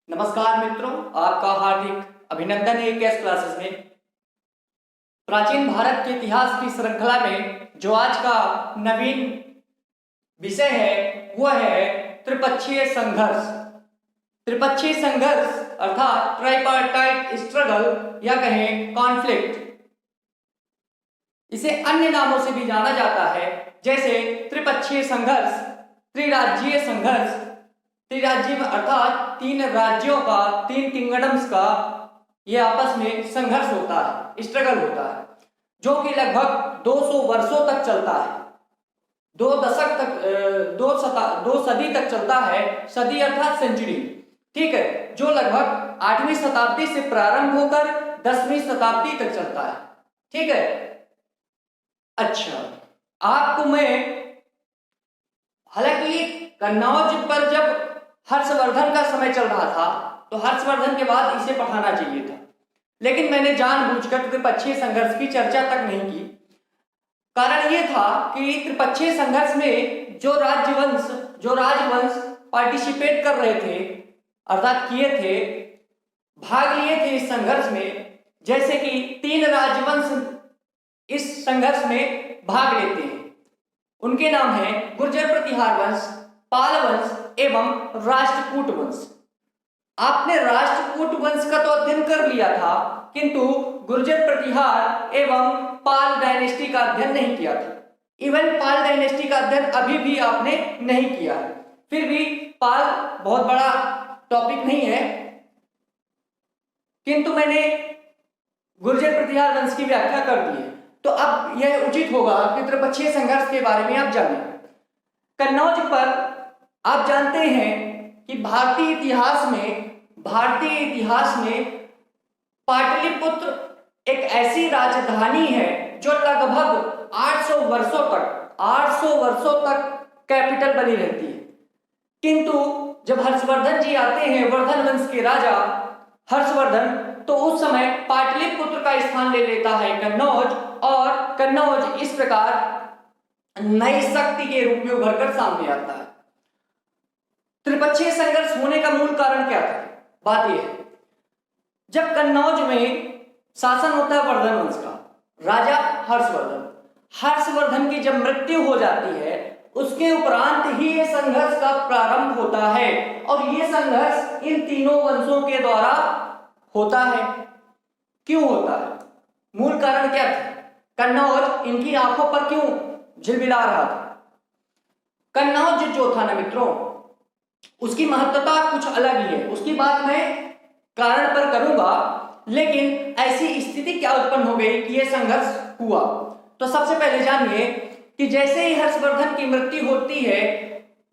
नमस्कार मित्रों, आपका हार्दिक अभिनंदन है कैश क्लासेस में। प्राचीन भारत के इतिहास की श्रृंखला में जो आज का नवीन विषय है वह है त्रिपक्षीय संघर्ष। त्रिपक्षीय संघर्ष अर्थात ट्राइपार्टाइट स्ट्रगल या कहें कॉन्फ्लिक्ट। इसे अन्य नामों से भी जाना जाता है, जैसे त्रिपक्षीय संघर्ष, त्रिराज्यीय संघर्ष। त्रिराज्य अर्थात तीन राज्यों का, तीन किंगडम्स का ये आपस में संघर्ष होता है, स्ट्रगल होता है, जो कि लगभग 200 वर्षों तक चलता है। 2 दशक तक, 2 सदी तक चलता है। सदी अर्थात सेंचुरी, ठीक है, जो लगभग 8वीं शताब्दी से प्रारंभ होकर 10वीं शताब्दी तक चलता है, ठीक है। अच्छा, आपको मैं हालांकि कन्नौज पर जब हर्षवर्धन का समय चल रहा था तो हर्षवर्धन के बाद इसे पढ़ाना चाहिए था, लेकिन मैंने जानबूझकर त्रिपक्षीय संघर्ष की चर्चा तक नहीं की। कारण यह था कि त्रिपक्षीय संघर्ष में जो राजवंश पार्टिसिपेट कर रहे थे, अर्थात किए थे, भाग लिए थे इस संघर्ष में, जैसे कि 3 राजवंश इस संघर्ष में भाग लेते हैं। उनके नाम हैं गुर्जर प्रतिहार वंश, पाल वंश एवं राष्ट्रकूट वंश। आपने राष्ट्रकूट वंश का तो अध्ययन कर लिया था, किंतु गुर्जर प्रतिहार एवं पाल डायनेस्टी का अध्ययन नहीं किया था। इवन पाल डायनेस्टी का अध्ययन अभी भी आपने नहीं किया है। फिर भी पाल बहुत बड़ा टॉपिक नहीं है, किंतु मैंने गुर्जर प्रतिहार वंश की व्याख्या कर दी है, तो अब यह उचित होगा कि त्रिपक्षीय संघर्ष के बारे में आप जानें। कन्नौज पर आप जानते हैं कि भारतीय इतिहास में पाटलिपुत्र एक ऐसी राजधानी है जो लगभग 800 वर्षों तक कैपिटल बनी रहती है। किंतु जब हर्षवर्धन जी आते हैं, वर्धन वंश के राजा हर्षवर्धन, तो उस समय पाटलिपुत्र का स्थान ले लेता है कन्नौज, और कन्नौज इस प्रकार नई शक्ति के रूप में उभरकर सामने आता है। त्रिपक्षीय संघर्ष होने का मूल कारण क्या था? बात यह है, जब कन्नौज में शासन होता है वर्धन वंश का, राजा हर्षवर्धन की जब मृत्यु हो जाती है, उसके उपरांत ही ये संघर्ष का प्रारंभ होता है, और ये संघर्ष इन तीनों वंशों के द्वारा होता है। क्यों होता है? मूल कारण क्या था? कन्नौज इनकी आंखों पर क्यों झिलमिला रहा था? कन्नौज जो था ना मित्रों, उसकी महत्वता कुछ अलग ही है, उसकी बात मैं कारण पर करूंगा, लेकिन ऐसी स्थिति क्या उत्पन्न हो गई कि यह संघर्ष हुआ। तो सबसे पहले जानिए कि जैसे ही हर्षवर्धन की मृत्यु होती है,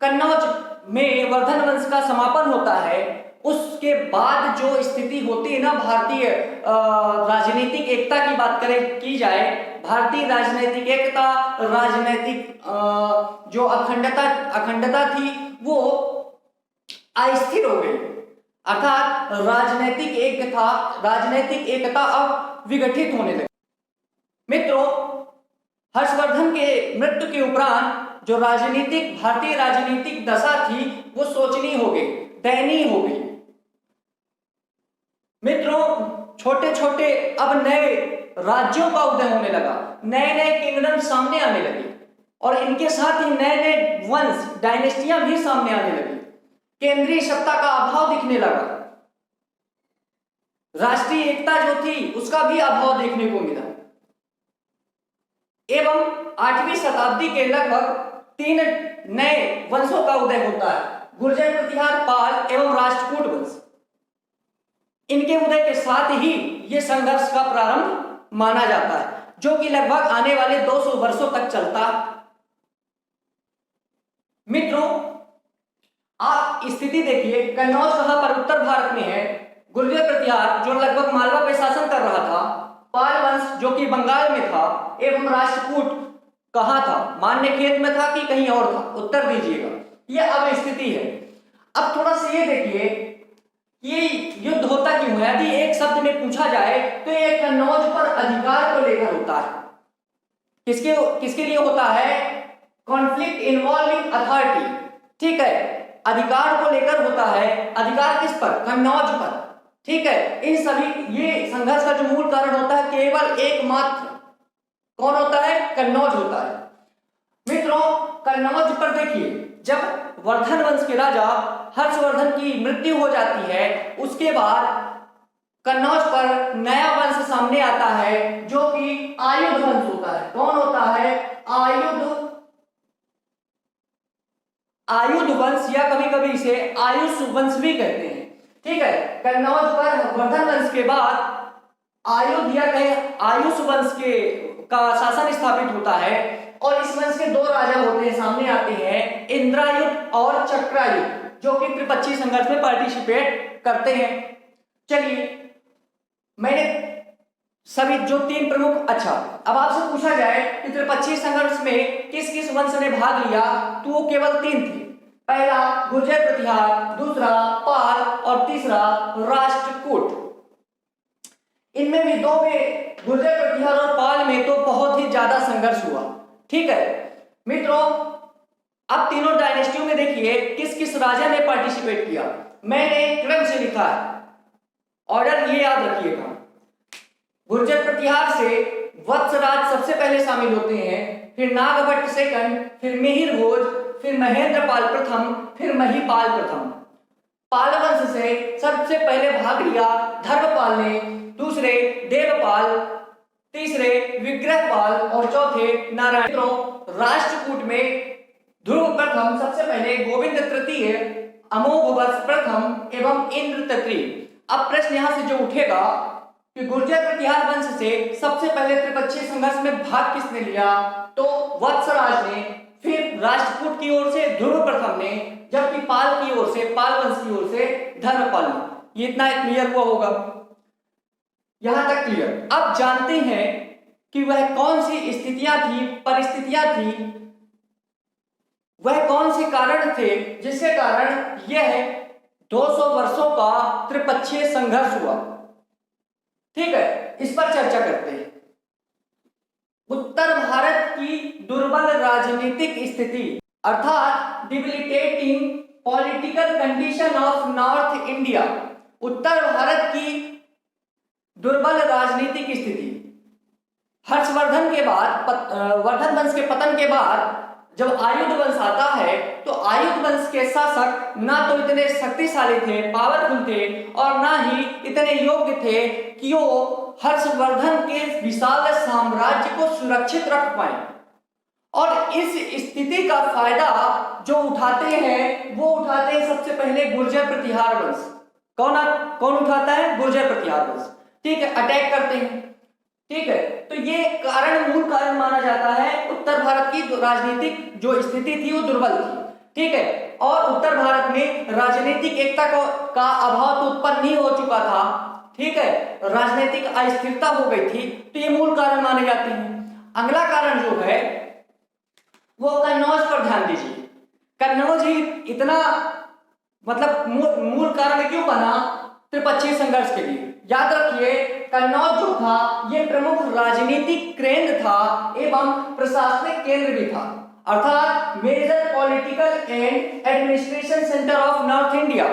कन्नौज में वर्धन वंश का समापन होता है, उसके बाद जो स्थिति होती है ना, भारतीय राजनीतिक एकता की बात की जाए, भारतीय राजनीतिक एकता, राजनीतिक जो अखंडता थी वो अस्थिर हो गई, अर्थात राजनीतिक एकता अब विघटित होने लगी। मित्रों, हर्षवर्धन के मृत्यु के उपरांत जो भारतीय राजनीतिक दशा थी वो शोचनीय हो गई, दयनीय हो गई। मित्रों, छोटे छोटे अब नए राज्यों का उदय होने लगा, नए नए किंगडम सामने आने लगे, और इनके साथ ही नए नए वंश, डायनेस्टियां भी सामने आने लगी। केंद्रीय सत्ता का अभाव दिखने लगा, राष्ट्रीय एकता जो थी उसका भी अभाव देखने को मिला। एवं 8वीं शताब्दी के लगभग 3 नए वंशों का उदय होता है, गुर्जर प्रतिहार, पाल एवं राष्ट्रकूट वंश। इनके उदय के साथ ही यह संघर्ष का प्रारंभ माना जाता है, जो कि लगभग आने वाले 200 वर्षों तक चलता। मित्रों, आप स्थिति देखिए, कन्नौज कहां पर? उत्तर भारत में है। गुर्जर प्रतिहार जो लगभग मालवा पे शासन कर रहा था, पाल वंश जो कि बंगाल में था, एवं राष्ट्रकूट कहां था? मान्यखेत में था कि कहीं और था? उत्तर दीजिएगा। यह अब स्थिति है। अब थोड़ा सा ये देखिए, ये युद्ध होता क्यों है? यदि एक शब्द में पूछा जाए तो ये कन्नौज पर अधिकार को लेकर होता है। किसके लिए होता है? कॉन्फ्लिक्ट इन्वॉल्विंग अथॉरिटी, ठीक है। अधिकार को लेकर होता है। अधिकार किस पर? कन्नौज पर। ठीक है, इन सभी ये संघर्ष का जो मूल कारण होता है केवल एकमात्र कौन होता है? कन्नौज होता है। मित्रों, कन्नौज पर देखिए, जब वर्धन वंश के राजा हर्षवर्धन की मृत्यु हो जाती है, उसके बाद कन्नौज पर नया वंश सामने आता है जो कि आयुध वंश होता है। कौन होता है? आयुध वंश, या कभी कभी इसे आयुष वंश भी कहते हैं। ठीक है, कन्नौज पर वर्धन वंश के बाद आयुध या कहें आयुष वंश के का शासन स्थापित होता है, और इस वंश के दो राजा होते हैं, सामने आते हैं, इंद्रायुध और चक्रायुध, जो कि त्रिपक्षीय संघर्ष में पार्टिसिपेट करते हैं। चलिए, मैंने सभी जो तीन प्रमुख, अच्छा अब आपसे पूछा जाए कि त्रिपक्षीय संघर्ष में किस किस वंश ने भाग लिया, तो वो केवल तीन थे। पहला गुर्जर प्रतिहार, दूसरा पाल और तीसरा राष्ट्रकूट। इनमें भी दो में, गुर्जर प्रतिहार और पाल में तो बहुत ही ज्यादा संघर्ष हुआ। ठीक है मित्रों, अब तीनों डायनेस्टियों में देखिए किस किस राजा ने पार्टिसिपेट किया। मैंने क्रम से लिखा है, ऑर्डर ये याद रखिएगा। गुर्जर प्रतिहार से वत्सराज सबसे पहले शामिल होते हैं, फिर नागभट्ट सेकंड, फिर मिहिर भोज, फिर महेंद्र पाल प्रथम, फिर महिपाल प्रथम। पाल वंश से सबसे पहले भाग लिया धर्मपाल ने, दूसरे देवपाल, तीसरे विग्रहपाल और चौथे नारायण। राष्ट्रकूट में ध्रुव प्रथम, सबसे पहले गोविंद तृतीय, अमोघ वर्ष प्रथम एवं इंद्र तृतीय। अब प्रश्न यहां से जो उठेगा कि गुर्जर प्रतिहार वंश से सबसे पहले त्रिपक्षीय संघर्ष में भाग किसने लिया, तो वत्सराज ने, फिर राष्ट्रकूट की ओर से ध्रुव प्रथम ने, जबकि पाल की ओर से, पाल वंश की ओर से धर्मपाल ने। ये इतना क्लियर हुआ होगा, यहां तक क्लियर। अब जानते हैं कि वह कौन सी स्थितियां थी, परिस्थितियां थी, वह कौन से कारण थे जिसके कारण यह 200 वर्षों का त्रिपक्षीय संघर्ष हुआ। ठीक है, इस पर चर्चा करते हैं। उत्तर भारत की दुर्बल राजनीतिक स्थिति, अर्थात debilitating political condition of north India. उत्तर भारत की दुर्बल राजनीतिक स्थिति, हर्षवर्धन के बाद, वर्धन वंश के पतन के बाद जब आयुध वंश आता है, तो आयुध वंश के शासक ना तो इतने शक्तिशाली थे, पावरफुल थे, और ना ही इतने योग्य थे कि वो हर्षवर्धन के विशाल साम्राज्य को सुरक्षित रख पाए। और इस स्थिति का फायदा जो उठाते हैं, वो उठाते हैं सबसे पहले गुर्जर प्रतिहार वंश। कौन उठाता है? गुर्जर प्रतिहार वंश। ठीक है, अटैक करते हैं। ठीक है, तो ये मूल कारण माना जाता है, उत्तर भारत की राजनीतिक जो स्थिति थी वो दुर्बल थी। ठीक है, और उत्तर भारत में राजनीतिक एकता का अभाव तो उत्पन्न नहीं हो चुका था। ठीक है, राजनीतिक अस्थिरता हो गई थी, तो ये मूल कारण माने जाते हैं। अगला कारण जो है वो कन्नौज पर ध्यान दीजिए। कन्नौज ही इतना मतलब मूल कारण क्यों बना त्रिपक्षीय संघर्ष के लिए? याद रखिए, कन्नौज जो था ये प्रमुख राजनीतिक केंद्र था एवं प्रशासनिक केंद्र भी था, अर्थात major political and administration centre of north India.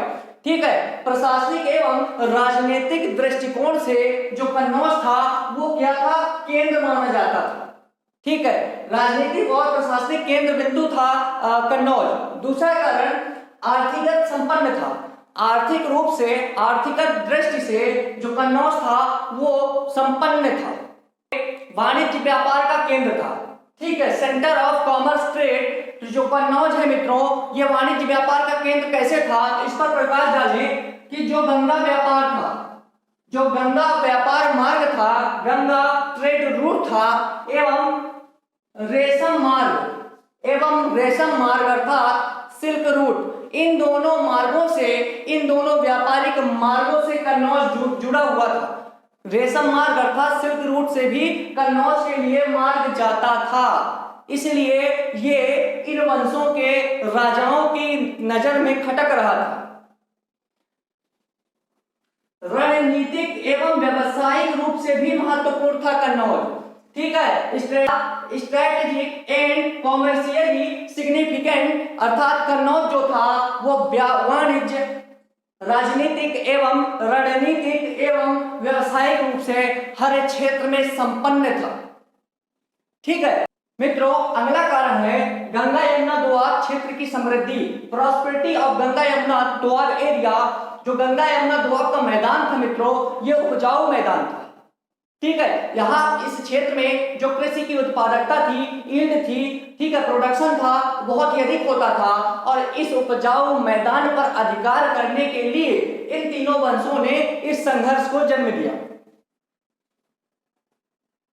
ठीक है, प्रशासनिक एवं राजनीतिक दृष्टिकोण से जो कन्नौज था वो क्या था? केंद्र माना जाता था। ठीक है, राजनीतिक और प्रशासनिक केंद्र बिंदु था कन्नौज। दूसरा कारण आर्थिक संपन्न था। आर्थिक रूप से, आर्थिक दृष्टि से जो कन्नौज था वो संपन्न था, वाणिज्य व्यापार का केंद्र था। ठीक है, सेंटर ऑफ कॉमर्स ट्रेड। जो कन्नौज है मित्रों, ये वाणिज्य व्यापार का केंद्र कैसे था? तो इस पर प्रकाश डालें कि जो गंगा व्यापार था, जो गंगा व्यापार मार्ग था, गंगा ट्रेड रूट था, एवं रेशम मार्ग अर्थात सिल्क रूट, इन दोनों मार्गों से, इन दोनों व्यापारिक मार्गों से कन्नौज जुड़ा हुआ था। रेशम मार्ग अर्थात सिल्क रूट से भी कन्नौज के लिए मार्ग जाता था, इसलिए ये इन वंशों के राजाओं की नजर में खटक रहा था। रणनीतिक एवं व्यावसायिक रूप से भी महत्वपूर्ण था कन्नौज। ठीक है, स्ट्रेटेजिक एंड कॉमर्शियली सिग्निफिकेंट, अर्थात कन्नौज जो था वो वाणिज्य, राजनीतिक एवं रणनीतिक एवं व्यवसायिक रूप से हर क्षेत्र में संपन्न था। ठीक है मित्रों, अगला कारण है गंगा यमुना दोआब क्षेत्र की समृद्धि, prosperity of Ganga Yamuna Doab area. जो गंगा यमुना दोआब का मैदान था मित्रों, ये उपजाऊ मैदान था। ठीक है, यहाँ इस क्षेत्र में जो कृषि की उत्पादकता थी, यील्ड थी, ठीक है, प्रोडक्शन था, बहुत ही अधिक होता था। और इस उपजाऊ मैदान पर अधिकार करने के लिए इन तीनों वंशों ने इस संघर्ष को जन्म दिया।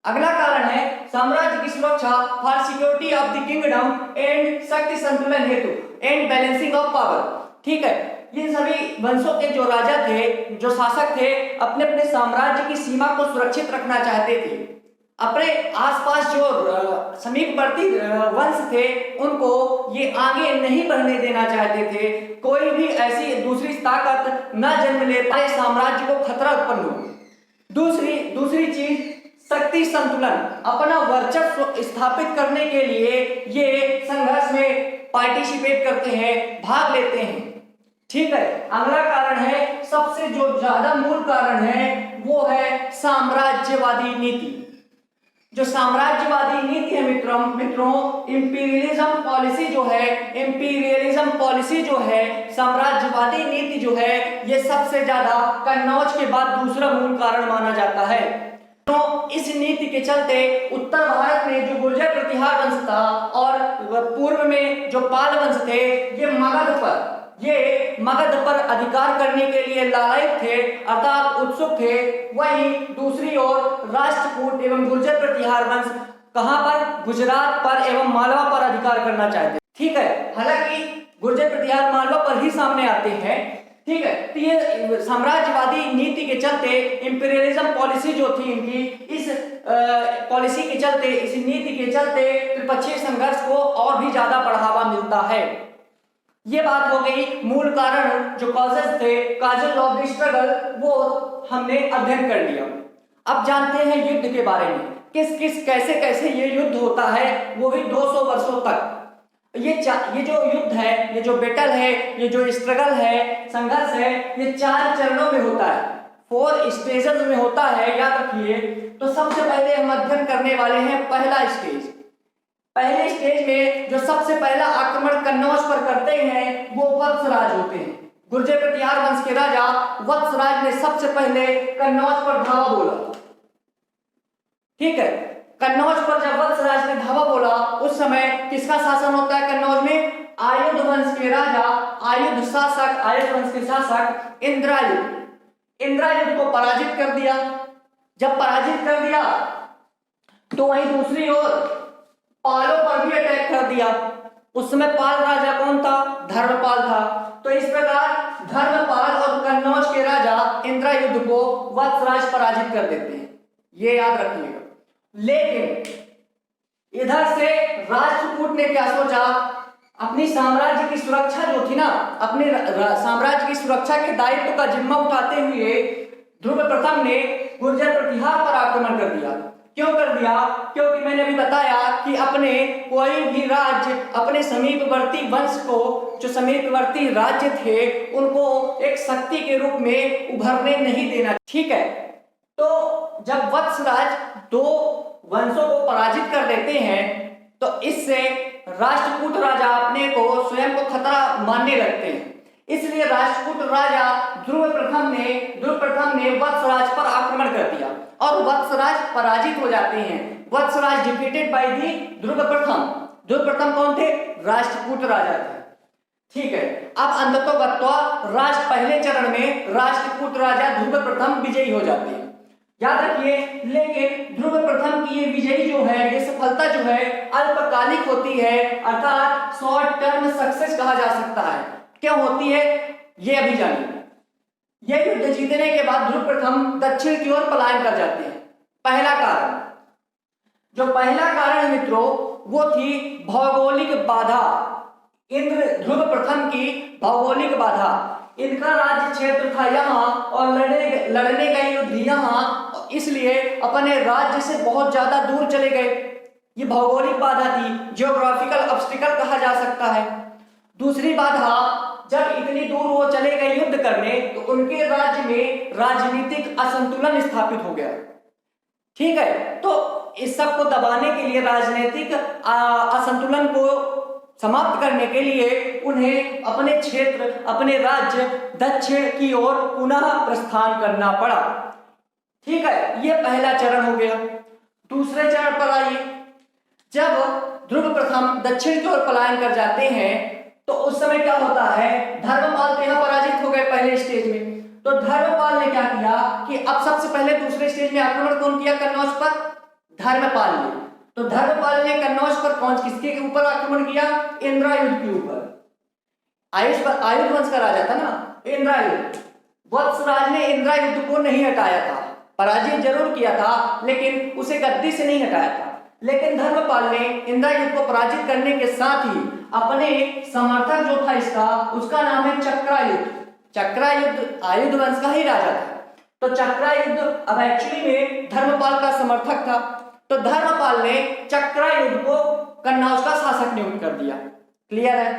अगला कारण है साम्राज्य की सुरक्षा, for security of the kingdom and शक्ति संतुलन हेतु एंड बैलेंसिंग ऑफ पावर। ठीक है, ये सभी वंशों के जो राजा थे, जो शासक थे, अपने अपने साम्राज्य की सीमा को सुरक्षित रखना चाहते थे। अपने आसपास जो समीपवर्ती वंश थे उनको ये आगे नहीं बढ़ने देना चाहते थे। कोई भी ऐसी दूसरी ताकत न जन्म ले पाए, साम्राज्य को खतरा उत्पन्न हो। दूसरी चीज शक्ति संतुलन, अपना वर्चस्व स्थापित करने के लिए ये संघर्ष में पार्टिसिपेट करते हैं, भाग लेते हैं। ठीक है, अगला कारण है, सबसे जो ज्यादा मूल कारण है वो है साम्राज्यवादी नीति। जो साम्राज्यवादी नीति है मित्रों, इंपीरियलिज्म पॉलिसी जो है, साम्राज्यवादी नीति जो है, ये सबसे ज्यादा कन्नौज के बाद दूसरा मूल कारण माना जाता है। तो इस नीति के चलते उत्तर भारत में जो गुर्जर प्रतिहार वंश था और पूर्व में जो पाल वंश थे, ये मगध पर अधिकार करने के लिए लालायित थे, अर्थात उत्सुक थे। वहीं दूसरी ओर राष्ट्रकूट एवं गुर्जर प्रतिहार वंश कहां पर, गुजरात पर एवं मालवा पर अधिकार करना चाहते। ठीक है, हालांकि गुर्जर प्रतिहार मालवा पर ही सामने आते हैं। ठीक है, तो ये साम्राज्यवादी नीति के चलते, इंपीरियलिज्म पॉलिसी जो थी इनकी, इस पॉलिसी के चलते, इस नीति के चलते त्रिपक्षीय संघर्ष को और भी ज्यादा बढ़ावा मिलता है। ये बात हो गई मूल कारण, जो कॉजेस थे, काजल ऑफ द स्ट्रगल, वो हमने अध्ययन कर लिया। अब जानते हैं युद्ध के बारे में, कैसे ये युद्ध होता है, वो भी 200 वर्षों तक। ये जो युद्ध है, ये जो बैटल है, ये जो स्ट्रगल है, संघर्ष है, ये 4 चरणों में होता है, 4 स्टेजेस में होता है, याद रखिए। तो सबसे पहले हम अध्ययन करने वाले हैं पहला स्टेज। पहले स्टेज में जो सबसे पहला आक्रमण कन्नौज पर करते हैं वो वत्सराज होते हैं। गुर्जर प्रतिहार वंश के राजा वत्सराज ने सबसे पहले कन्नौज पर धावा बोला। ठीक है, कन्नौज पर जब वत्सराज ने धावा बोला, उस समय किसका शासन होता है कन्नौज में? आयुध वंश के राजा, आयुध वंश के शासक इंद्रायुध को पराजित कर दिया। जब पराजित कर दिया तो वहीं दूसरी ओर पालों पर भी अटैक कर दिया। उस समय पाल राजा कौन था? धर्मपाल था। तो इस प्रकार धर्मपाल और कन्नौज के राजा इंद्रायुध को वत्सराज पराजित कर देते हैं, ये याद रखिएगा। लेकिन इधर से राष्ट्रकूट ने क्या सोचा, अपनी साम्राज्य की सुरक्षा जो थी ना, अपने साम्राज्य की सुरक्षा के दायित्व का जिम्मा उठाते हुए ध्रुव प्रथम ने गुर्जर प्रतिहार पर आक्रमण कर दिया। क्यों कर दिया? क्योंकि मैंने अभी बताया कि अपने कोई भी राज्य, अपने समीपवर्ती वंश को, जो समीपवर्ती राज्य थे, उनको एक शक्ति के रूप में उभरने नहीं देना। ठीक है, तो जब वत्सराज 2 वंशों को पराजित कर देते हैं तो इससे राष्ट्रकूट राजा अपने को स्वयं को खतरा मानने लगते हैं। इसलिए राष्ट्रकूट राजा ध्रुव प्रथम ने वत्सराज पर आक्रमण कर दिया और वत्सराज पराजित हो जाते हैं। वत्सराज डिफीटेड बाय दी ध्रुव प्रथम कौन थे? राष्ट्रकूट राजा थे। ठीक है, अब अंततोगत्वा पहले चरण में राष्ट्रकूट राजा ध्रुव प्रथम विजयी हो जाते हैं, याद रखिए। लेकिन ध्रुव प्रथम की ये विजयी जो है, ये सफलता जो है, अल्पकालिक होती है, अर्थात शॉर्ट टर्म सक्सेस कहा जा सकता है। क्यों होती है ये अभी जानिए। यह युद्ध जीतने के बाद ध्रुव प्रथम दक्षिण की ओर पलायन कर जाते हैं। पहला कारण है मित्रों, वो थी भौगोलिक बाधा। ध्रुव प्रथम की भौगोलिक बाधा, इनका राज्य क्षेत्र था यहाँ और लड़ने का युद्ध यहाँ, इसलिए अपने राज्य से बहुत ज्यादा दूर चले गए। ये भौगोलिक बाधा थी, जियोग्राफिकल ऑब्स्टिकल कहा जा सकता है। दूसरी बाधा, जब इतनी दूर वो चले गए युद्ध करने तो उनके राज्य में राजनीतिक असंतुलन स्थापित हो गया। ठीक है, तो इस सब को दबाने के लिए, राजनीतिक असंतुलन को समाप्त करने के लिए उन्हें अपने क्षेत्र, अपने राज्य दक्षिण की ओर पुनः प्रस्थान करना पड़ा। ठीक है, यह पहला चरण हो गया। दूसरे चरण पर आइए। जब ध्रुव प्रथम दक्षिण की ओर पलायन कर जाते हैं तो उस समय क्या होता है, धर्मपाल तो यहाँ पराजित हो गए पहले स्टेज में। तो धर्मपाल ने क्या किया कि अब सबसे पहले दूसरे स्टेज में आक्रमण कौन किया कन्नौज पर? धर्मपाल ने। तो धर्मपाल ने कन्नौज पर कौन, किसके ऊपर आक्रमण किया? इंद्रायुध के ऊपर। आयुध वंश का राजा था ना इंद्रायुध। वत्सराज ने इंद्रायुध को नहीं हटाया था, पराजित जरूर किया था लेकिन उसे गद्दी से नहीं हटाया था। लेकिन धर्मपाल ने इंद्रायुध को पराजित करने के साथ ही अपने समर्थक जो था इसका, उसका नाम है चक्रायुध। चक्रायुध आयुध वंश का ही राजा था। तो चक्रायुध अब एक्चुअली में धर्मपाल का समर्थक था। तो धर्मपाल ने चक्रायुध को कन्नौज का शासक नियुक्त कर दिया। क्लियर है?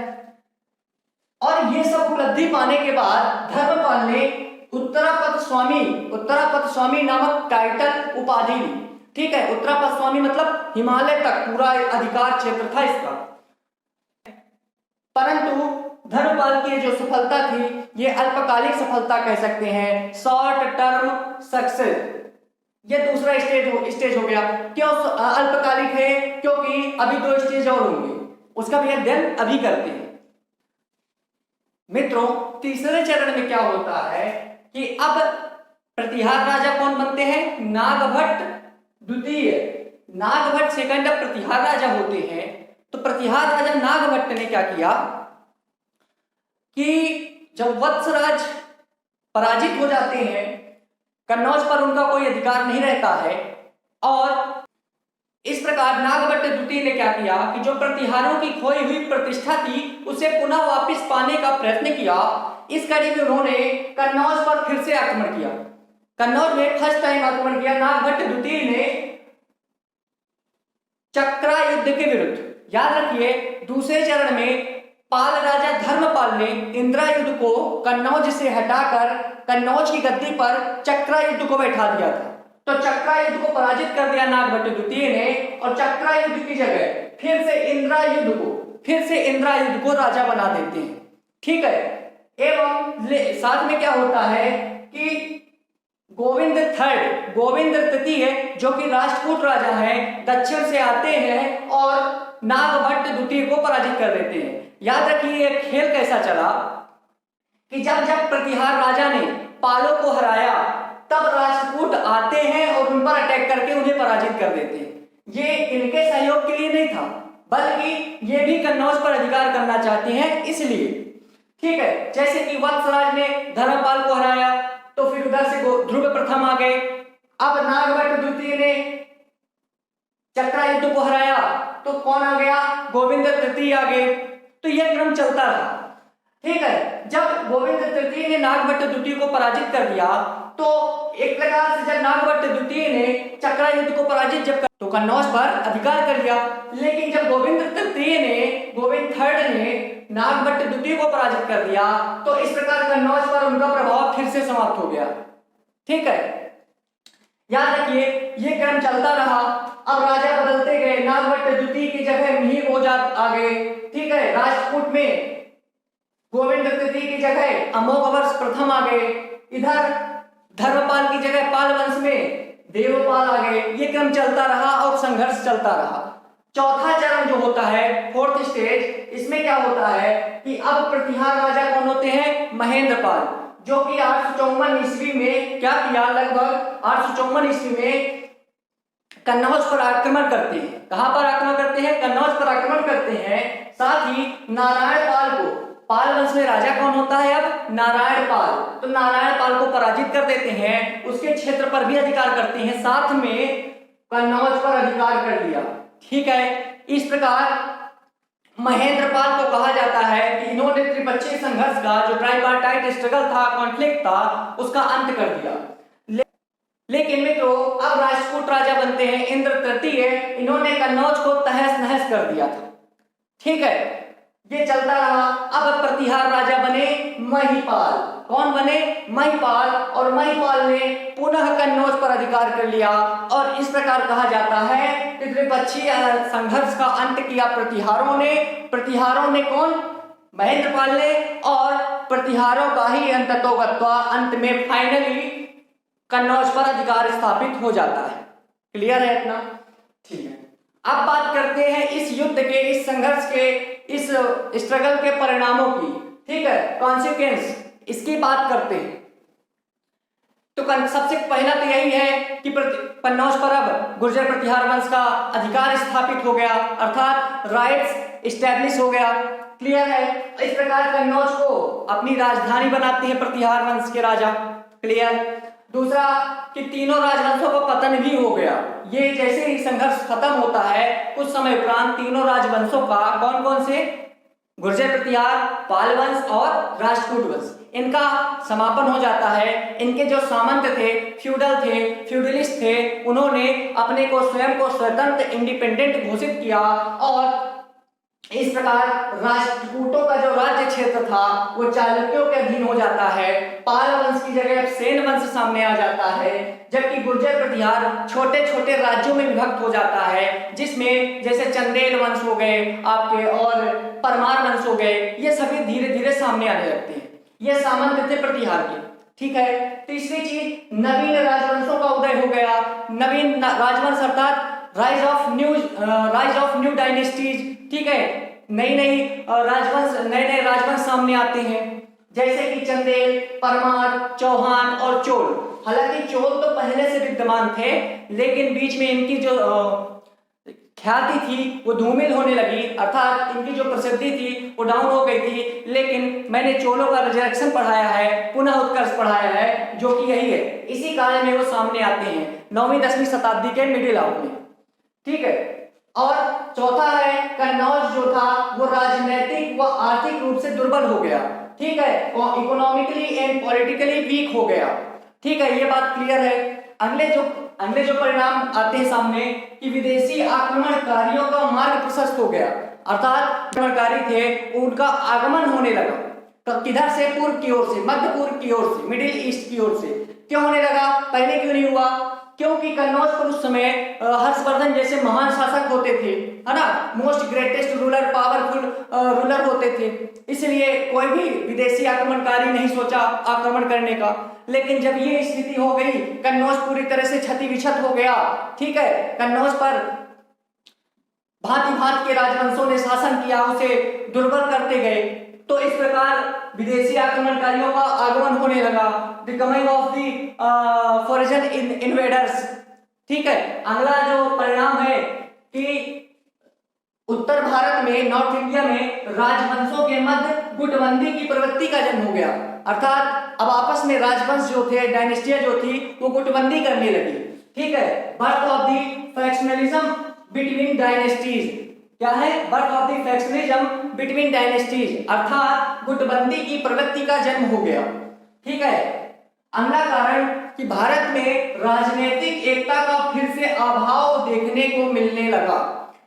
और ये सब उपलब्धि पाने के बाद धर्मपाल ने उत्तरापथ स्वामी नामक टाइटल, उपाधि ली। ठीक है, उत्तरापथ स्वामी मतलब हिमालय तक पूरा अधिकार क्षेत्र था इसका। परंतु धर्मपाल की जो सफलता थी ये अल्पकालिक सफलता कह सकते हैं, शॉर्ट टर्म सक्सेस। ये दूसरा स्टेज हो गया। क्यों अल्पकालिक है? क्योंकि अभी 2 स्टेज और होंगे, उसका भी अध्ययन अभी करते हैं। मित्रों, तीसरे चरण में क्या होता है कि अब प्रतिहार राजा कौन बनते हैं? नागभट्ट द्वितीय। नागभट्ट सेकंड अब प्रतिहार राजा होते हैं। तो प्रतिहार राजा नागभट्ट ने क्या किया कि जब वत्सराज पराजित हो जाते हैं, कन्नौज पर उनका कोई अधिकार नहीं रहता है, और इस प्रकार नागभट्ट द्वितीय ने क्या किया कि जो प्रतिहारों की खोई हुई प्रतिष्ठा थी उसे पुनः वापस पाने का प्रयत्न किया। इस कड़ी में उन्होंने कन्नौज पर फिर से आक्रमण किया। कन्नौज में फर्स्ट टाइम आक्रमण किया नागभट्ट द्वितीय ने चक्रायुध के विरुद्ध। याद रखिए, दूसरे चरण में पाल राजा धर्मपाल ने इंद्रायुध को कन्नौज से हटाकर कन्नौज की गद्दी पर चक्रायुध को बैठा दिया था। तो चक्रायुध को पराजित कर दिया नागभट्ट द्वितीय ने, और चक्रायुध की जगह फिर से इंद्रायुध को राजा बना देते हैं। ठीक है, एवं साथ में क्या होता है कि गोविंद तृतीय जो कि राजपूत राजा हैं, दक्षिण से आते हैं और नागभट्ट द्वितीय को पराजित कर देते हैं। याद रखिए खेल कैसा चला कि जब प्रतिहार राजा ने पालों को हराया तब राजपूत आते हैं और उन पर अटैक करके उन्हें पराजित कर देते हैं। ये इनके सहयोग के लिए नहीं था, बल्कि ये भी कन्नौज पर अधिकार करना चाहते हैं इसलिए। ठीक है, जैसे कि वत्सराज ने धर्मपाल को हराया तो फिर उधर से ध्रुव प्रथम आ गए। अब नागभट्ट द्वितीय ने चक्रायुध को हराया तो कौन आ गया? गोविंद तृतीय आ गए। तो यह क्रम चलता रहा। ठीक है, जब गोविंद तृतीय ने नागभट्ट द्वितीय को पराजित कर दिया तो एक प्रकार से जब नागभट्ट द्वितीय ने चक्रायुध को पराजित तो कन्नौज पर अधिकार कर लिया। लेकिन जब गोविंद थर्ड ने नागभट्ट द्वितीय को पराजित कर दिया तो इस प्रकार कन्नौज पर उनका प्रभाव फिर से समाप्त हो गया। ठीक है, याद रखिए ये क्रम चलता रहा। अब राजा बदलते गए, नागभट्ट द्वितीय की जगह मिहिर ओजात आ गए। ठीक है, राजपूत में गोविंद तृतीय की जगह अमोघवर्ष प्रथम आ गए। इधर धर्मपाल की जगह पाल वंश में देवपाल आ गए। ये क्रम चलता रहा और संघर्ष चलता रहा। चौथा चरण जो होता है, फोर्थ स्टेज, इसमें क्या होता है कि अब प्रतिहार राजा कौन होते हैं? महेंद्रपाल, जो कि 854 ईस्वी में क्या किया, लगभग 854 ईस्वी में कन्नौज पर आक्रमण करते हैं। कहां पर आक्रमण करते हैं? कन्नौज पर आक्रमण करते हैं। साथ ही नारायण पाल को, पाल वंश में राजा कौन होता है अब? नारायण पाल। तो नारायण पाल को पराजित कर देते हैं, उसके क्षेत्र पर भी अधिकार करते हैं, साथ में कन्नौज पर अधिकार कर लिया। ठीक है, इस प्रकार महेंद्रपाल को कहा जाता है कि इन्होंने त्रिपक्षीय संघर्ष का जो ट्राइपार्टाइट स्ट्रगल था, कॉन्फ्लिक्ट था, उसका अंत कर दिया। लेकिन मित्रों अब राष्ट्रकूट राजा बनते हैं इंद्र तृतीय, इन्होंने कन्नौज को तहस नहस कर दिया था। ठीक है, ये चलता रहा। अब प्रतिहार राजा बने महिपाल। कौन बने? महिपाल। और महिपाल ने पुनः कन्नौज पर अधिकार कर लिया और इस प्रकार कहा जाता है कि त्रिपक्षीय संघर्ष का अंत किया प्रतिहारों ने। प्रतिहारों ने कौन? महेंद्रपाल ने। और प्रतिहारों का ही अंततोगत्वा अंत में फाइनली कन्नौज पर अधिकार स्थापित हो जाता है। क्लियर है इतना? ठीक है, अब बात करते हैं इस युद्ध के, इस संघर्ष के, इस स्ट्रगल के परिणामों की। ठीक है, कॉन्सिक्वेंस, इसकी बात करते हैं। तो सबसे पहला तो यही है कि कन्नौज पर अब गुर्जर प्रतिहार वंश का अधिकार स्थापित हो गया, अर्थात राइट्स इस्टेब्लिश हो गया। क्लियर है? इस प्रकार कन्नौज को अपनी राजधानी बनाते हैं प्रतिहार वंश के राजा। क्लियर? दूसरा कि तीनों राजवंशों का पतन भी हो गया। ये जैसे ही संघर्ष खत्म होता है कुछ समय उपरांत तीनों राजवंशों का, कौन कौन से? गुर्जर प्रतिहार, पाल वंश और राष्ट्रकूट वंश, इनका समापन हो जाता है। इनके जो सामंत थे, फ्यूडल थे, फ्यूडलिस्ट थे, उन्होंने अपने को स्वयं को स्वतंत्र इंडिपेंडेंट घोषित किया और इस प्रकार राष्ट्रकूटों का जो राज्य क्षेत्र था वो चालुक्यों के अधीन हो जाता है। पाल वंश की जगह सेन वंश सामने आ जाता है, जबकि गुर्जर प्रतिहार छोटे छोटे राज्यों में विभक्त हो जाता है, जिसमें जैसे चंदेल वंश हो गए आपके और परमार वंश हो गए, ये सभी धीरे धीरे सामने आने लगते हैं। ये सामंत थे प्रतिहार के। ठीक है, तीसरी चीज, नवीन राजवंशों का उदय हो गया। नवीन राजवंश अर्थात राइज ऑफ न्यू डायनेस्टीज। ठीक है, नई नई राजवंश, नए नए राजवंश सामने आते हैं, जैसे कि चंदेल, परमार, चौहान और चोल। हालांकि चोल तो पहले से विद्यमान थे, लेकिन बीच में इनकी जो ख्याति थी वो धूमिल होने लगी, अर्थात इनकी जो प्रसिद्धि थी वो डाउन हो गई थी। लेकिन मैंने चोलों का रिजरेक्शन पढ़ाया है, पुनः उत्कर्ष पढ़ाया है, जो कि यही है। इसी काल में वो सामने आते हैं 9वीं 10वीं शताब्दी के मिडिल आउट में। ठीक है, और चौथा है कन्नौज जो था वो राजनीतिक व आर्थिक रूप से दुर्बल हो गया। ठीक है, इकोनॉमिकली एंड पॉलिटिकली वीक हो गया। ठीक है, ये बात क्लियर है। अगले जो परिणाम आते हैं सामने कि विदेशी आक्रमणकारियों का मार्ग प्रशस्त हो गया, अर्थात आक्रमणकारी थे उनका आगमन होने लगा। तो किधर से? पूर्व की ओर से, मध्य पूर्व की ओर से, मिडिल ईस्ट की ओर से। क्यों होने लगा? पहले क्यों नहीं हुआ? क्योंकि कन्नौज पर उस समय हर्षवर्धन जैसे महान शासक होते थे, है ना, most greatest ruler, powerful ruler होते थे, इसलिए कोई भी विदेशी आक्रमणकारी नहीं सोचा आक्रमण करने का। लेकिन जब ये स्थिति हो गई, कन्नौज पूरी तरह से क्षति विक्षत हो गया। ठीक है, कन्नौज पर भांति भांति के राजवंशों ने शासन किया, उसे दुर्बल करते गए। तो इस प्रकार विदेशी आक्रमणकारियों का आगमन होने लगा, the coming of the foreign invaders. ठीक है, अगला जो परिणाम है कि उत्तर भारत में, नॉर्थ इंडिया में राजवंशों के मध्य गुटबंदी की प्रवृत्ति का जन्म हो गया, अर्थात अब आपस में राजवंश जो थे, डायनेस्टियां जो थी, वो गुटबंदी करने लगी। ठीक है, birth of the factionalism between dynasties. क्या है? Birth of the factionalism between dynasties, अर्थात गुटबंदी की प्रवृत्ति का जन्म हो गया। ठीक है, अगला कारण कि भारत में राजनीतिक एकता का फिर से अभाव देखने को मिलने लगा।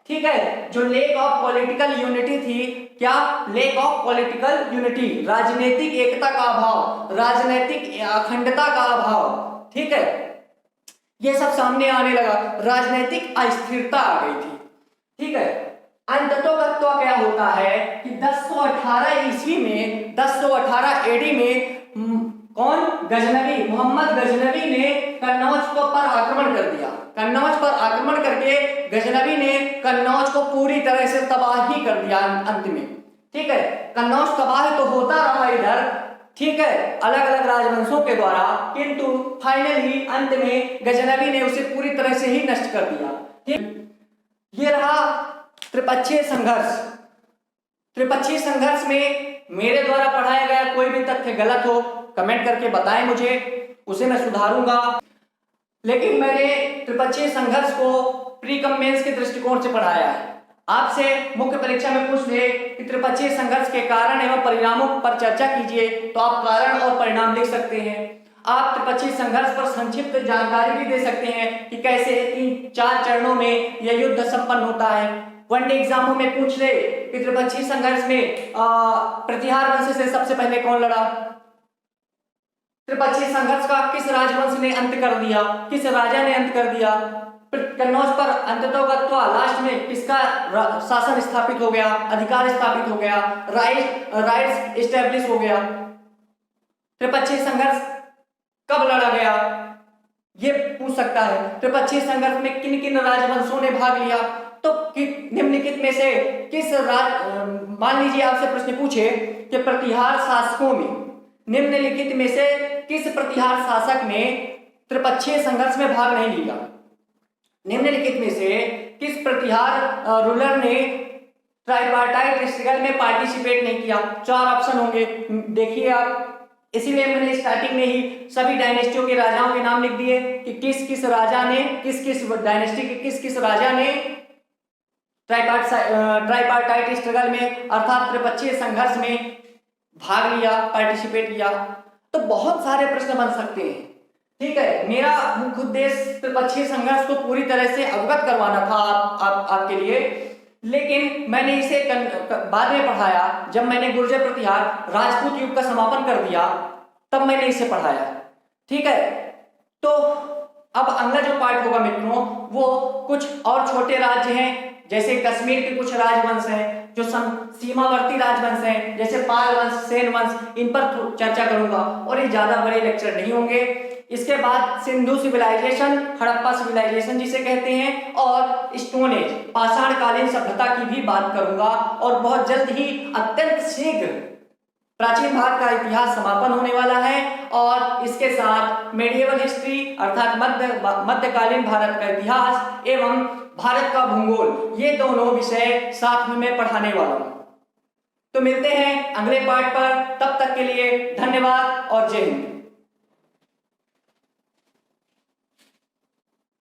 ठीक है, जो लेक ऑफ पॉलिटिकल यूनिटी थी, क्या? लेक ऑफ पॉलिटिकल यूनिटी, राजनीतिक एकता का अभाव, राजनीतिक अखंडता का अभाव। ठीक है, ये सब सामने आने लगा, राजनीतिक अस्थिरता आ गई थी। ठीक है, अंततोगत्वा क्या होता है कि 1018 ईस्वी में, 1018 एडी में कौन? गजनवी, मोहम्मद गजनवी ने कन्नौज पर आक्रमण कर दिया। कन्नौज पर आक्रमण करके गजनवी ने कन्नौज को पूरी तरह से तबाह ही कर दिया अंत में। ठीक है, कन्नौज तबाह तो होता रहा इधर, ठीक है, अलग अलग राजवंशों के द्वारा, किंतु फाइनली अंत में गजनवी ने उसे पूरी तरह से ही नष्ट कर दिया। ठीक, ये रहा त्रिपक्षीय संघर्ष। त्रिपक्षीय संघर्ष में मेरे द्वारा पढ़ाया गया कोई भी तथ्य गलत हो कमेंट करके बताएं मुझे, उसे मैं सुधारूंगा। लेकिन मैंने त्रिपक्षीय संघर्ष को प्री कम मेंस के दृष्टिकोण से पढ़ाया है। आपसे मुख्य परीक्षा में पूछ ले कि त्रिपक्षीय संघर्ष के कारण एवं परिणामों पर चर्चा कीजिए, तो आप कारण और परिणाम लिख सकते हैं। आप त्रिपक्षीय संघर्ष पर संक्षिप्त जानकारी भी दे सकते हैं कि कैसे 3-4 चरणों में यह युद्ध संपन्न होता है। वनडे एग्जामों में पूछ ले कि त्रिपक्षीय संघर्ष में प्रतिहार वंश से सबसे पहले कौन लड़ा, त्रिपक्षीय संघर्ष का किस राजवंश ने अंत कर दिया, किस राजा ने अंत कर दिया, कन्नौज पर अंततोगत्वा लास्ट में किसका शासन स्थापित हो गया, अधिकार स्थापित हो गया, राइट्स एस्टेब्लिश हो गया, त्रिपक्षीय संघर्ष कब लड़ा गया, ये पूछ सकता है। त्रिपक्षीय संघर्ष में किन किन राजवंशों ने भाग लिया, तो निम्नलिखित में से किस मान लीजिए आपसे प्रश्न पूछे कि प्रतिहार शासकों में निम्नलिखित में से किस प्रतिहार शासक ने त्रिपक्षीय संघर्ष में भाग नहीं लिया, निम्नलिखित में से किस प्रतिहार रूलर ने ट्राइपार्टाइट स्ट्रगल में पार्टिसिपेट नहीं किया। 4 ऑप्शन होंगे, देखिए आप, इसीलिए मैंने स्टार्टिंग में ही सभी डायनेस्टियों के राजाओं के नाम लिख दिए कि किस किस राजा ने, किस किस डायनेस्टी के किस किस राजा ने ट्राइपार्टाइट स्ट्रगल में अर्थात त्रिपक्षीय संघर्ष में भाग लिया, पार्टिसिपेट किया। तो बहुत सारे प्रश्न बन सकते हैं, ठीक है। मेरा मुख्य उद्देश्य त्रिपक्षीय संघर्ष को पूरी तरह से अवगत करवाना था आपके लिए, लेकिन मैंने इसे बाद में पढ़ाया जब मैंने गुर्जर प्रतिहार राजपूत युग का समापन कर दिया, तब मैंने इसे पढ़ाया, ठीक है। तो अब अगला जो पार्ट होगा मित्रों, वो कुछ और छोटे राज्य हैं, जैसे कश्मीर के कुछ राजवंश हैं जो सीमावर्ती राजवंश हैं, जैसे पाल वंश, सेन वंश, इन पर चर्चा करूंगा और ये ज्यादा बड़े लेक्चर नहीं होंगे। इसके बाद सिंधु सिविलाइजेशन, हड़प्पा सिविलाइजेशन जिसे कहते हैं, और स्टोन एज, पाषाण कालीन सभ्यता की भी बात करूंगा। और बहुत जल्द ही अत्यंत शीघ्र प्राचीन भारत का इतिहास समापन होने वाला है, और इसके साथ मेडिएवल हिस्ट्री अर्थात मध्यकालीन भारत का इतिहास एवं भारत का भूगोल, ये दोनों विषय साथ में मैं पढ़ाने वाला हूं। तो मिलते हैं अगले पार्ट पर, तब तक के लिए धन्यवाद और जय हिंद।